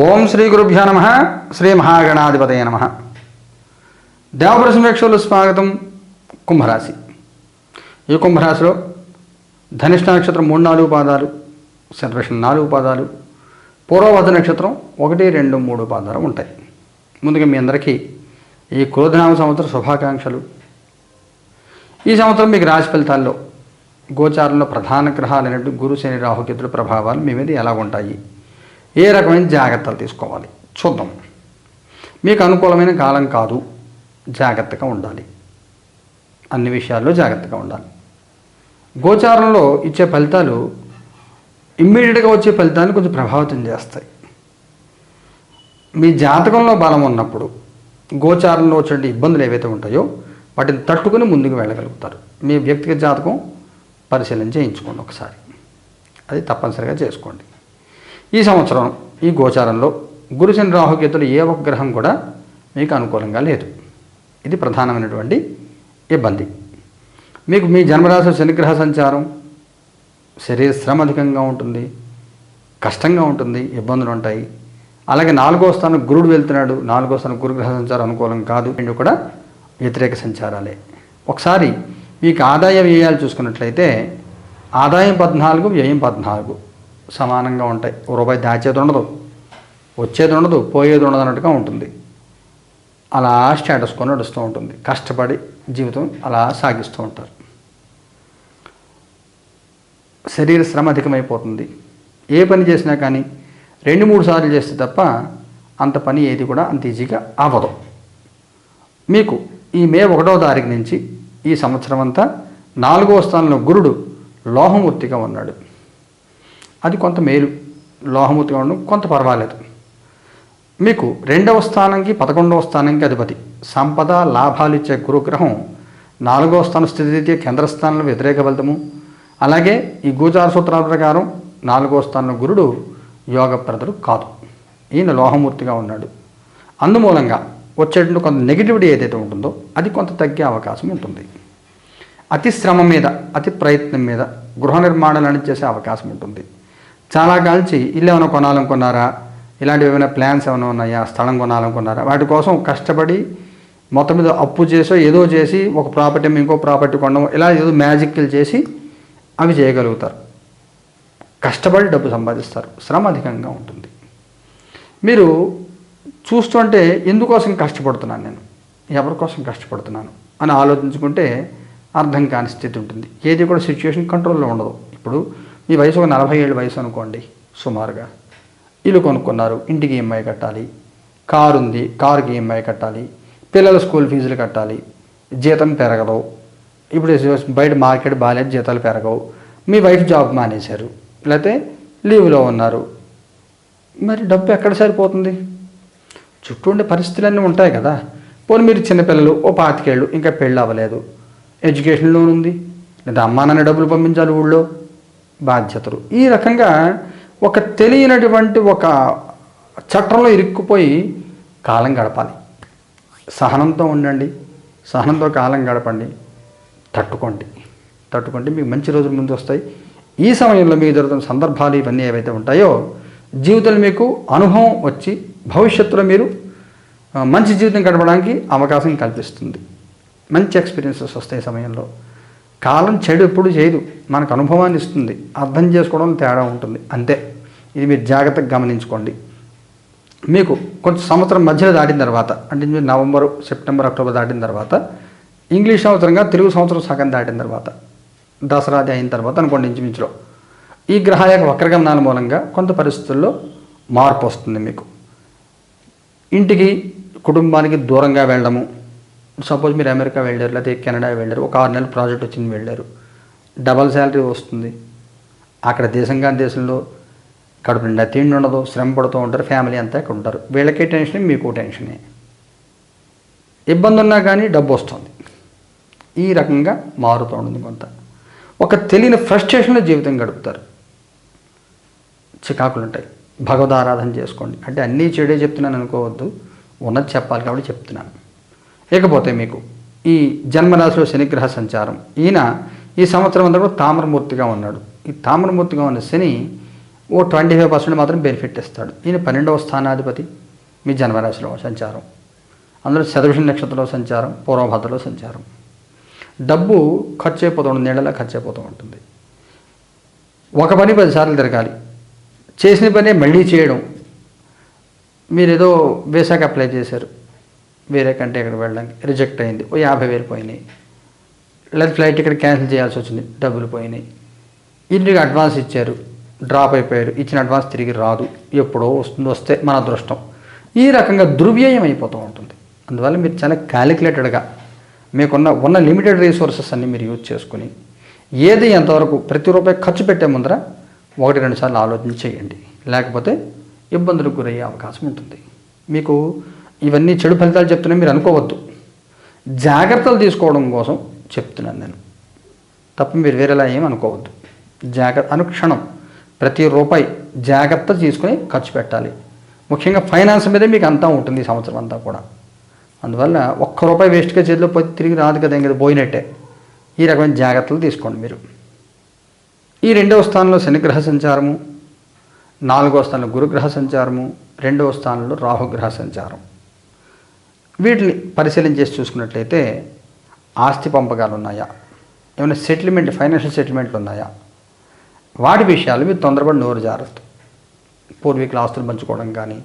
ఓం శ్రీ గురుభ్యో నమ. శ్రీ మహాగణాధిపతయ నమ. దేవప్రసమేక్షలు స్వాగతం. కుంభరాశి. ఈ కుంభరాశిలో ధనిష్ట నక్షత్రం 3-4 పాదాలు, శతభిషం 4 పాదాలు, పూర్వభద్ర నక్షత్రం 1, 2, 3 పాదాలు ఉంటాయి. ముందుగా మీ అందరికీ ఈ క్రోధనామ సంవత్సర శుభాకాంక్షలు. ఈ సంవత్సరం మీకు రాశి ఫలితాల్లో గోచారంలో ప్రధాన గ్రహాలైనట్టు గురు, శని, రాహుకేతుల ప్రభావాలు మీ మీద ఎలా ఉంటాయి, ఏ రకమైన జాగ్రత్తలు తీసుకోవాలి చూద్దాం. మీకు అనుకూలమైన కాలం కాదు, జాగ్రత్తగా ఉండాలి. అన్ని విషయాల్లో జాగ్రత్తగా ఉండాలి. గోచారంలో ఇచ్చే ఫలితాలు ఇమ్మీడియట్గా వచ్చే ఫలితాన్ని కొంచెం ప్రభావితం చేస్తాయి. మీ జాతకంలో బలం ఉన్నప్పుడు గోచారంలో వచ్చే ఇబ్బందులు ఏవైతే ఉంటాయో వాటిని తట్టుకుని ముందుకు వెళ్ళగలుగుతారు. మీ వ్యక్తిగత జాతకం పరిశీలన చేయించుకోండి ఒకసారి, అది తప్పనిసరిగా చేసుకోండి. ఈ సంవత్సరం ఈ గోచారంలో గురు, శని, రాహుకేతులు ఏ ఒక్క గ్రహం కూడా మీకు అనుకూలంగా లేదు. ఇది ప్రధానమైనటువంటి ఇబ్బంది. మీకు మీ జన్మరాశి శనిగ్రహ సంచారం, శరీర శ్రమ అధికంగా ఉంటుంది, కష్టంగా ఉంటుంది, ఇబ్బందులు ఉంటాయి. అలాగే 4వ స్థానం గురుడు వెళ్తున్నాడు, 4వ స్థానం గురుగ్రహ సంచారం అనుకూలం కాదు, రెండు కూడా వ్యతిరేక సంచారాలే. ఒకసారి మీకు ఆదాయ వ్యయాలు చూసుకున్నట్లయితే ఆదాయం 14, వ్యయం 14 సమానంగా ఉంటాయి. రూపాయి దాచేది ఉండదు, వచ్చేది ఉండదు, పోయేది ఉండదు అన్నట్టుగా ఉంటుంది. అలా స్టేటస్ కొని నడుస్తూ ఉంటుంది. కష్టపడి జీవితం అలా సాగిస్తూ ఉంటారు. శరీర శ్రమ అధికమైపోతుంది. ఏ పని చేసినా కానీ 2-3 సార్లు చేస్తే తప్ప అంత పని ఏది కూడా అంత ఈజీగా అవ్వదు. మీకు ఈ మే 1వ తారీఖు నుంచి ఈ సంవత్సరం అంతా 4వ స్థానంలో గురుడు లోహమూర్తిగా ఉన్నాడు. అది కొంత మేలు. లోహమూర్తిగా ఉండడం కొంత పర్వాలేదు. మీకు 2వ స్థానంకి 11వ స్థానంకి అధిపతి, సంపద లాభాలు ఇచ్చే గురుగ్రహం 4వ స్థానం స్థితి కేంద్ర స్థానంలో వ్యతిరేక ఫలితము. అలాగే ఈ గోచార సూత్రాల ప్రకారం 4వ స్థానంలో గురుడు యోగప్రదుడు కాదు, ఈయన లోహమూర్తిగా ఉన్నాడు. అందుమూలంగా వచ్చేటువంటి కొంత నెగిటివిటీ ఏదైతే ఉంటుందో అది కొంత తగ్గే అవకాశం ఉంటుంది. అతి శ్రమ మీద, అతి ప్రయత్నం మీద గృహ నిర్మాణాలను చేసే అవకాశం ఉంటుంది. చాలా కాల్చి ఇల్లు ఏమైనా కొనాలనుకున్నారా, ఇలాంటివి ఏమైనా ప్లాన్స్ ఏమైనా ఉన్నాయా, స్థలం కొనాలనుకున్నారా, వాటి కోసం కష్టపడి మొత్తం మీద అప్పు చేసో ఏదో చేసి ఒక ప్రాపర్టీ ఇంకో ప్రాపర్టీ కొనడం, ఇలా ఏదో మ్యాజిక్లు చేసి అవి చేయగలుగుతారు. కష్టపడి డబ్బు సంపాదిస్తారు. శ్రమ అధికంగా ఉంటుంది. మీరు చూస్తుంటే ఎందుకోసం కష్టపడుతున్నాను నేను, ఎవరి కోసం కష్టపడుతున్నాను అని ఆలోచించుకుంటే అర్థం కాని స్థితి ఉంటుంది. ఏది కూడా సిచ్యువేషన్ కంట్రోల్లో ఉండదు. ఇప్పుడు మీ వయసు ఒక 40 ఏళ్ళ వయసు అనుకోండి సుమారుగా. ఇల్లు కొనుక్కున్నారు, ఇంటికి ఈఎంఐ కట్టాలి. కారు ఉంది, కారుకి ఈఎంఐ కట్టాలి. పిల్లల స్కూల్ ఫీజులు కట్టాలి. జీతం పెరగదు. ఇప్పుడు బయట మార్కెట్ బాగాలేదు, జీతాలు పెరగవు. మీ వైఫ్ జాబ్ మానేశారు, లేకపోతే లీవ్లో ఉన్నారు. మరి డబ్బు ఎక్కడ సరిపోతుంది? చుట్టూ ఉండే పరిస్థితులన్నీ ఉంటాయి కదా. పోనీ మీరు చిన్నపిల్లలు, ఓ 25 ఏళ్ళు, ఇంకా పెళ్ళి అవ్వలేదు, ఎడ్యుకేషన్ లోన్ ఉంది, లేదా అమ్మా నాన్న డబ్బులు పంపించాలి, ఊళ్ళో బాధ్యతలు. ఈ రకంగా ఒక తెలియనటువంటి ఒక చట్టంలో ఇరుక్కుపోయి కాలం గడపాలి. సహనంతో ఉండండి, సహనంతో కాలం గడపండి, తట్టుకోండి. మీకు మంచి రోజులు ముందు వస్తాయి. ఈ సమయంలో మీకు జరుగుతున్న సందర్భాలు ఇవన్నీ ఏవైతే ఉంటాయో జీవితంలో మీకు అనుభవం వచ్చి భవిష్యత్తులో మీరు మంచి జీవితం గడపడానికి అవకాశం కల్పిస్తుంది. మంచి ఎక్స్పీరియన్సెస్ వస్తాయి. సమయంలో కాలం చెడు ఎప్పుడు చేయదు, మనకు అనుభవాన్ని ఇస్తుంది. అర్థం చేసుకోవడం తేడా ఉంటుంది అంతే. ఇది మీరు జాగ్రత్తగా గమనించుకోండి. మీకు కొంచెం సంవత్సరం మధ్యలో దాటిన తర్వాత, అంటే మీరు నవంబరు, సెప్టెంబర్, అక్టోబర్ దాటిన తర్వాత, ఇంగ్లీష్ సంవత్సరంగా తెలుగు సంవత్సరం సగం దాటిన తర్వాత, దసరాది అయిన తర్వాత అనుకోండి, ఇంచుమించులో ఈ గ్రహాల యొక్క వక్రగమనాల మూలంగా కొంత పరిస్థితుల్లో మార్పు వస్తుంది. మీకు ఇంటికి, కుటుంబానికి దూరంగా వెళ్ళడము. సపోజ్ మీరు అమెరికా వెళ్ళారు, లేకపోతే కెనడా వెళ్ళారు, ఒక 6 నెలలు ప్రాజెక్ట్ వచ్చింది వెళ్ళారు, డబల్ శాలరీ వస్తుంది. అక్కడ దేశంలో కడుపు నిండా తిండి ఉండదు, శ్రమ పడుతూ ఉంటారు, ఫ్యామిలీ అంతా అక్కడ ఉంటారు. వీళ్ళకే టెన్షన్, మీకు టెన్షనే. ఇబ్బంది ఉన్నా కానీ డబ్బు వస్తుంది. ఈ రకంగా మారుతూ ఉంటుంది. కొంత ఒక తెలియని ఫ్రస్ట్రేషన్లో జీవితం గడుపుతారు. చికాకులు ఉంటాయి. భగవదారాధన చేసుకోండి. అంటే అన్నీ చెడే చెప్తున్నాను అనుకోవద్దు, ఉన్నది చెప్పాలి కాబట్టి చెప్తున్నాను. ఇకపోతే మీకు ఈ జన్మరాశిలో శనిగ్రహ సంచారం, ఈయన ఈ సంవత్సరం అంతా కూడా తామ్రమూర్తిగా ఉన్నాడు. ఈ తామ్రమూర్తిగా ఉన్న శని ఓ 25% మాత్రం బెనిఫిట్ ఇస్తాడు. ఈయన 12వ స్థానాధిపతి మీ జన్మరాశిలో సంచారం, అందులో శతభిష నక్షత్రంలో సంచారం, పూర్వభద్రలో సంచారం. డబ్బు ఖర్చు అయిపోతూ ఉంటుంది, నీళ్ళలా ఖర్చు అయిపోతూ ఉంటుంది. ఒక పని 10 సార్లు తిరగాలి, చేసిన పనే మళ్ళీ చేయడం. మీరు ఏదో వీసాకి అప్లై చేశారు, వేరే కంటే ఇక్కడ వెళ్ళడానికి రిజెక్ట్ అయింది, ఓ 50,000 పోయినాయి. లేదా ఫ్లైట్ టికెట్ క్యాన్సిల్ చేయాల్సి వచ్చింది, డబ్బులు పోయినాయి. ఇంటికి అడ్వాన్స్ ఇచ్చారు, డ్రాప్ అయిపోయారు, ఇచ్చిన అడ్వాన్స్ తిరిగి రాదు, ఎప్పుడో వస్తే మన అదృష్టం. ఈ రకంగా దుర్వ్యయం అయిపోతూ ఉంటుంది. అందువల్ల మీరు చాలా క్యాలిక్యులేటెడ్గా మీకున్న లిమిటెడ్ రీసోర్సెస్ అన్నీ మీరు యూజ్ చేసుకుని ఏది ఎంతవరకు ప్రతి రూపాయి ఖర్చు పెట్టే ముందర 1-2 సార్లు ఆలోచన చేయండి. లేకపోతే ఇబ్బందులకు గురయ్యే అవకాశం ఉంటుంది. మీకు ఇవన్నీ చెడు ఫలితాలు చెప్తున్నా మీరు అనుకోవద్దు, జాగ్రత్తలు తీసుకోవడం కోసం చెప్తున్నాను నేను తప్ప మీరు వేరేలా ఏం అనుకోవద్దు. అనుక్షణం ప్రతి రూపాయి జాగ్రత్త తీసుకుని ఖర్చు పెట్టాలి. ముఖ్యంగా ఫైనాన్స్ మీదే మీకు అంతా ఉంటుంది ఈ సంవత్సరం అంతా కూడా. అందువల్ల ₹1 వేస్ట్గా చేతిలో పోయి తిరిగి రాదు కదా, ఇంకా పోయినట్టే. ఈ రకమైన జాగ్రత్తలు తీసుకోండి మీరు. ఈ 2వ స్థానంలో శనిగ్రహ సంచారము, 4వ స్థానంలో గురుగ్రహ సంచారము, 2వ స్థానంలో రాహుగ్రహ సంచారం. వీటిని పరిశీలన చేసి చూసుకున్నట్లయితే ఆస్తి పంపకాలు ఉన్నాయా, ఏమైనా సెటిల్మెంట్ ఫైనాన్షియల్ సెటిల్మెంట్లు ఉన్నాయా, వాటి విషయాలు మీరు తొందరపడి నోరు జారద్దు. పూర్వీకుల ఆస్తులు పంచుకోవడం కానీ,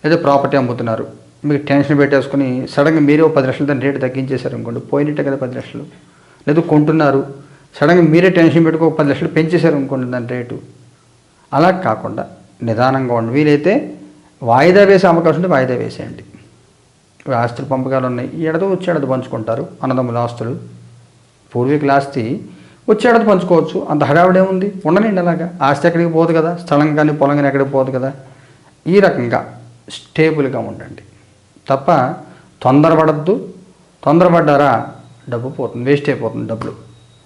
లేదా ప్రాపర్టీ అమ్ముతున్నారు, మీకు టెన్షన్ పెట్టేసుకుని సడన్గా మీరే 10 లక్షలు దాని రేటు తగ్గించేశారు అనుకోండి, పోయినట్టే కదా 10 లక్షలు. లేదు కొంటున్నారు, సడన్గా మీరే టెన్షన్ పెట్టుకో 10 లక్షలు పెంచేశారు అనుకోండి దాని రేటు. అలా కాకుండా నిదానంగా ఉండి వీలైతే వాయిదా వేసే అవకాశం ఉంటే వాయిదా వేసేయండి. ఆస్తులు పంపకాలు ఉన్నాయి, ఈ ఏడాది వచ్చే ఏడాది పంచుకుంటారు అన్నదమ్ముల ఆస్తులు. పూర్వీకుల ఆస్తి వచ్చే ఏడాది పంచుకోవచ్చు, అంత హడావిడే ఉంది, ఉండనండి. అలాగా ఆస్తి ఎక్కడికి పోదు కదా, స్థలం కానీ పొలం కానీ ఎక్కడికి పోదు కదా. ఈ రకంగా స్టేబుల్గా ఉండండి తప్ప తొందరపడద్దు. తొందరపడ్డారా డబ్బు పోతుంది, వేస్ట్ అయిపోతుంది. డబ్బులు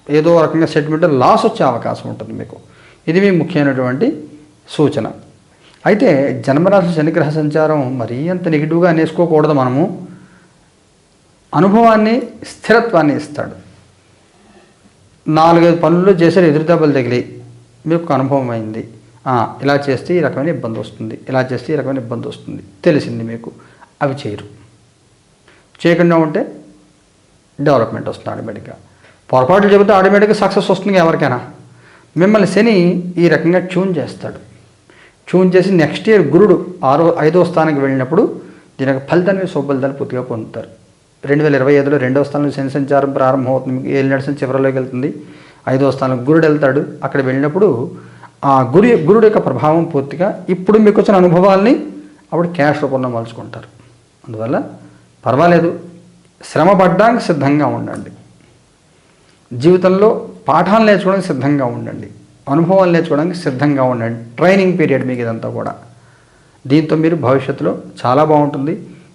ఏదో రకంగా సెటిల్మెంట్ లాస్ వచ్చే అవకాశం ఉంటుంది మీకు. ఇది మీ ముఖ్యమైనటువంటి సూచన. అయితే జన్మరాశి శనిగ్రహ సంచారం మరీ అంత నెగిటివ్గా అనేసుకోకూడదు. మనము అనుభవాన్ని, స్థిరత్వాన్ని ఇస్తాడు. 4-5 పనులు చేసే ఎదురు దెబ్బలు తగిలి మీకు అనుభవం అయింది, ఇలా చేస్తే ఈ రకమైన ఇబ్బంది వస్తుంది, ఇలా చేస్తే ఈ రకమైన ఇబ్బంది వస్తుంది తెలిసింది మీకు. అవి చేయకుండా ఉంటే డెవలప్మెంట్ వస్తుంది ఆటోమేటిక్గా. పొరపాట్లు చెబితే ఆటోమేటిక్గా సక్సెస్ వస్తుంది ఎవరికైనా. మిమ్మల్ని శని ఈ రకంగా ట్యూన్ చేస్తాడు. ట్యూన్ చేసి నెక్స్ట్ ఇయర్ గురుడు 5వ స్థానానికి వెళ్ళినప్పుడు దీని యొక్క ఫలితాన్ని శుభఫలితాలు పూర్తిగా పొందుతారు. 2025లో 2వ స్థానంలో శని సంచారం ప్రారంభం అవుతుంది, మీకు 7 నెలల చివరిలోకి వెళ్తుంది. 5వ స్థానంలో గురుడు వెళ్తాడు. అక్కడ వెళ్ళినప్పుడు ఆ గురుడు యొక్క ప్రభావం పూర్తిగా ఇప్పుడు మీకు వచ్చిన అనుభవాల్ని అప్పుడు క్యాష్ రూపంలో మలుచుకుంటారు. అందువల్ల పర్వాలేదు, శ్రమ పడ్డానికి సిద్ధంగా ఉండండి. జీవితంలో పాఠాలు నేర్చుకోవడానికి సిద్ధంగా ఉండండి, అనుభవాలు నేర్చుకోవడానికి సిద్ధంగా ఉండండి. ట్రైనింగ్ పీరియడ్ మీకు ఇదంతా కూడా. దీంతో మీరు భవిష్యత్తులో చాలా బాగుంటుంది,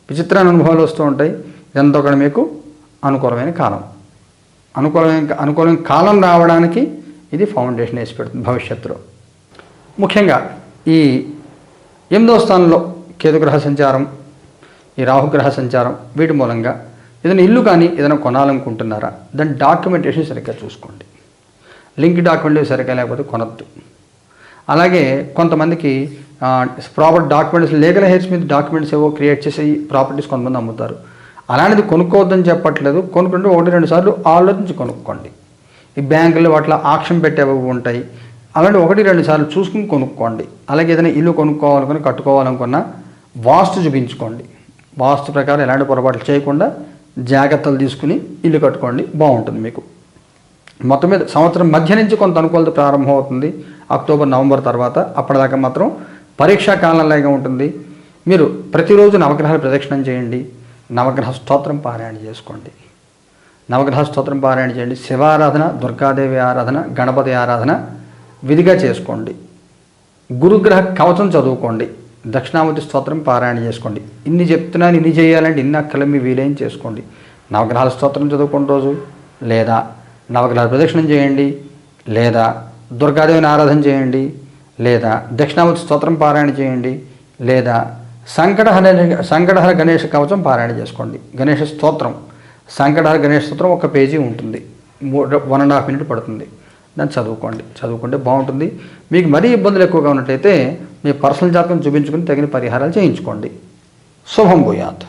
విచిత్రమైన అనుభవాలు వస్తూ ఉంటాయి. ఇదంతా కూడా మీకు అనుకూలమైన కాలం. అనుకూలమైన కాలం రావడానికి ఇది ఫౌండేషన్ వేసి పెడుతుంది భవిష్యత్తులో. ముఖ్యంగా ఈ 8వ స్థానంలో కేతుగ్రహ సంచారం, ఈ రాహుగ్రహ సంచారం, వీటి మూలంగా ఏదైనా ఇల్లు కానీ ఏదైనా కొనాలనుకుంటున్నారా, దాని డాక్యుమెంటేషన్ సరిగ్గా చూసుకోండి. లింక్ డాక్యుమెంట్ సరిగ్గా లేకపోతే కొనద్దు. అలాగే కొంతమందికి ప్రాపర్ డాక్యుమెంట్స్, లీగల్ హెయిర్స్ మీద డాక్యుమెంట్స్ ఏవో క్రియేట్ చేసి ప్రాపర్టీస్ కొంతమంది అమ్ముతారు. అలాంటిది కొనుక్కోవద్దని చెప్పట్లేదు, కొనుక్కుంటే 1-2 సార్లు ఆలోచించి కొనుక్కోండి. ఈ బ్యాంకుల్లో వాటిలో ఆక్షన్ పెట్టేవి ఉంటాయి, అలాంటి 1-2 సార్లు చూసుకుని కొనుక్కోండి. అలాగే ఏదైనా ఇల్లు కొనుక్కోవాలనుకుని కట్టుకోవాలనుకున్నా వాస్తు చూపించుకోండి. వాస్తు ప్రకారం ఎలాంటి పొరపాట్లు చేయకుండా జాగ్రత్తలు తీసుకుని ఇల్లు కట్టుకోండి, బాగుంటుంది మీకు. మొత్తం మీద సంవత్సరం మధ్య నుంచి కొంత అనుకూలత ప్రారంభం అవుతుంది, అక్టోబర్ నవంబర్ తర్వాత. అప్పటిదాకా మాత్రం పరీక్షా కాలంలాగా ఉంటుంది. మీరు ప్రతిరోజు నవగ్రహాల ప్రదక్షిణం చేయండి, నవగ్రహ స్తోత్రం పారాయణ చేసుకోండి. నవగ్రహ స్తోత్రం పారాయణ చేయండి. శివారాధన, దుర్గాదేవి ఆరాధన, గణపతి ఆరాధన విధిగా చేసుకోండి. గురుగ్రహ కవచం చదువుకోండి, దక్షిణామూర్తి స్తోత్రం పారాయణ చేసుకోండి. ఇన్ని చెప్తున్నాను, ఇన్ని చేయాలంటే ఇన్ని అక్కలు మీ వీలైన చేసుకోండి. నవగ్రహాల స్తోత్రం చదువుకోండి రోజు, లేదా నవగ్రహాల ప్రదక్షిణం చేయండి, లేదా దుర్గాదేవిని ఆరాధన చేయండి, లేదా దక్షిణామూర్తి స్తోత్రం పారాయణ చేయండి, లేదా సంకటహర గణేష కవచం పారాయణ చేసుకోండి. గణేష స్తోత్రం, సంకటహర గణేష స్తోత్రం 1 పేజీ ఉంటుంది, 1.5 మినిట్ పడుతుంది. దాన్ని చదువుకుంటే బాగుంటుంది. మీకు మరీ ఇబ్బందులు ఎక్కువగా ఉన్నట్టయితే మీ పర్సనల్ జాతకం చూపించుకుని తగిన పరిహారాలు చేయించుకోండి. శుభం భూయాత్.